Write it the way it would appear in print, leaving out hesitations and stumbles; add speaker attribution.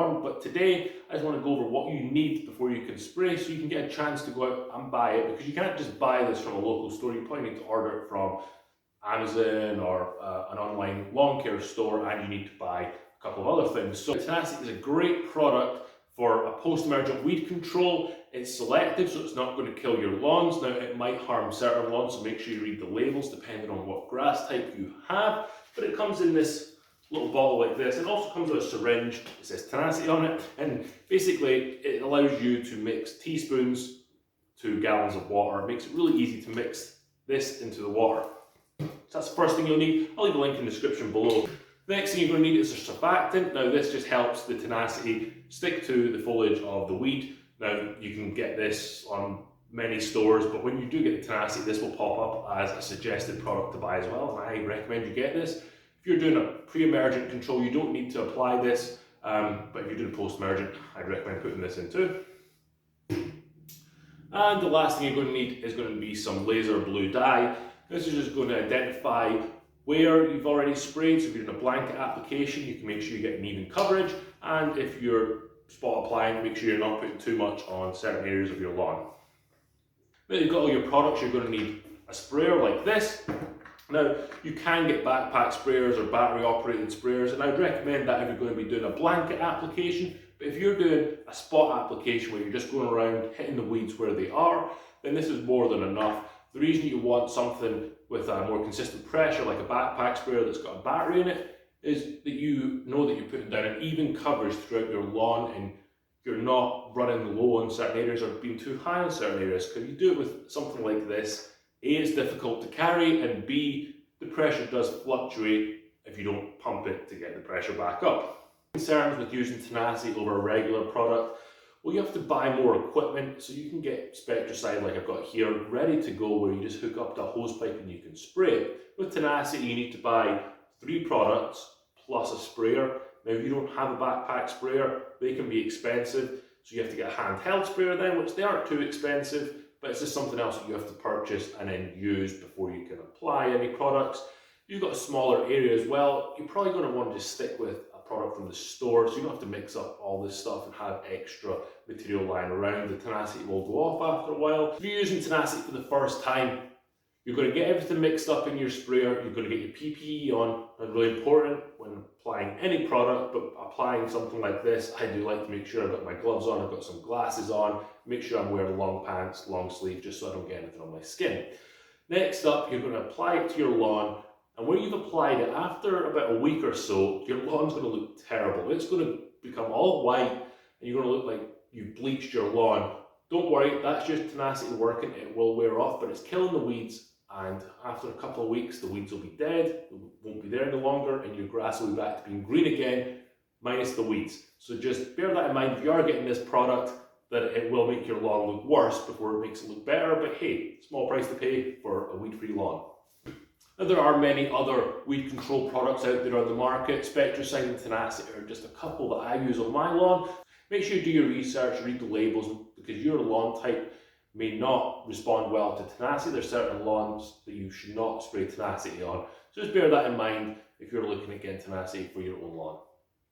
Speaker 1: on, but today I just want to go over what you need before you can spray so you can get a chance to go out and buy it, because you can't just buy this from a local store. You probably need to order it from Amazon or an online lawn care store, and you need to buy a couple of other things. So Tenacity is a great product for a post-emergent weed control. It's selective, so it's not going to kill your lawns. Now, it might harm certain lawns, so make sure you read the labels depending on what grass type you have. But it comes in this little bottle like this. It also comes with a syringe. It says Tenacity on it, and basically it allows you to mix teaspoons to gallons of water. It makes it really easy to mix this into the water. So that's the first thing you'll need. I'll leave a link in the description below. The next thing you're going to need is a surfactant. Now, this just helps the Tenacity stick to the foliage of the weed. Now, you can get this on many stores, but when you do get the Tenacity, this will pop up as a suggested product to buy as well, and I recommend you get this. If you're doing a pre-emergent control, you don't need to apply this, but if you're doing post-emergent, I'd recommend putting this in too. And the last thing you're going to need is going to be some laser blue dye. This is just going to identify where you've already sprayed. So if you're doing a blanket application, you can make sure you get an even coverage, and if you're spot applying, make sure you're not putting too much on certain areas of your lawn. Now you've got all your products, you're going to need a sprayer like this. Now, you can get backpack sprayers or battery operated sprayers, and I'd recommend that if you're going to be doing a blanket application. But if you're doing a spot application where you're just going around hitting the weeds where they are, then this is more than enough. The reason you want something with a more consistent pressure, like a backpack sprayer that's got a battery in it, is that you know that you're putting down an even coverage throughout your lawn, and you're not running low on certain areas or being too high on certain areas. Because if you do it with something like this, A, it's difficult to carry, and B, the pressure does fluctuate if you don't pump it to get the pressure back up. Concerns with using Tenacity over a regular product? Well, you have to buy more equipment, so you can get Spectracide like I've got here, ready to go, where you just hook up to a hose pipe and you can spray it. With Tenacity, you need to buy 3 products plus a sprayer. Now, if you don't have a backpack sprayer, they can be expensive, so you have to get a handheld sprayer then, which they aren't too expensive, but it's just something else that you have to purchase and then use before you can apply any products. If you've got a smaller area as well, you're probably going to want to just stick with a product from the store, so you don't have to mix up all this stuff and have extra material lying around. The Tenacity will go off after a while. If you're using Tenacity for the first time, you're going to get everything mixed up in your sprayer, you're going to get your PPE on, and really important when applying any product, but applying something like this, I do like to make sure I've got my gloves on, I've got some glasses on, make sure I'm wearing long pants, long sleeve, just so I don't get anything on my skin. Next up, you're going to apply it to your lawn, and when you've applied it, after about a week or so, your lawn's going to look terrible. It's going to become all white, and you're going to look like you've bleached your lawn. Don't worry, that's just Tenacity working, it will wear off, but it's killing the weeds. And after a couple of weeks, the weeds will be dead, they won't be there any longer, and your grass will be back to being green again, minus the weeds. So just bear that in mind if you are getting this product, that it will make your lawn look worse before it makes it look better, but hey, small price to pay for a weed-free lawn. Now, there are many other weed control products out there on the market. Spectracide and Tenacity are just a couple that I use on my lawn. Make sure you do your research, read the labels, because your lawn type may not respond well to Tenacity. There's certain lawns that you should not spray Tenacity on. So just bear that in mind if you're looking at getting Tenacity for your own lawn.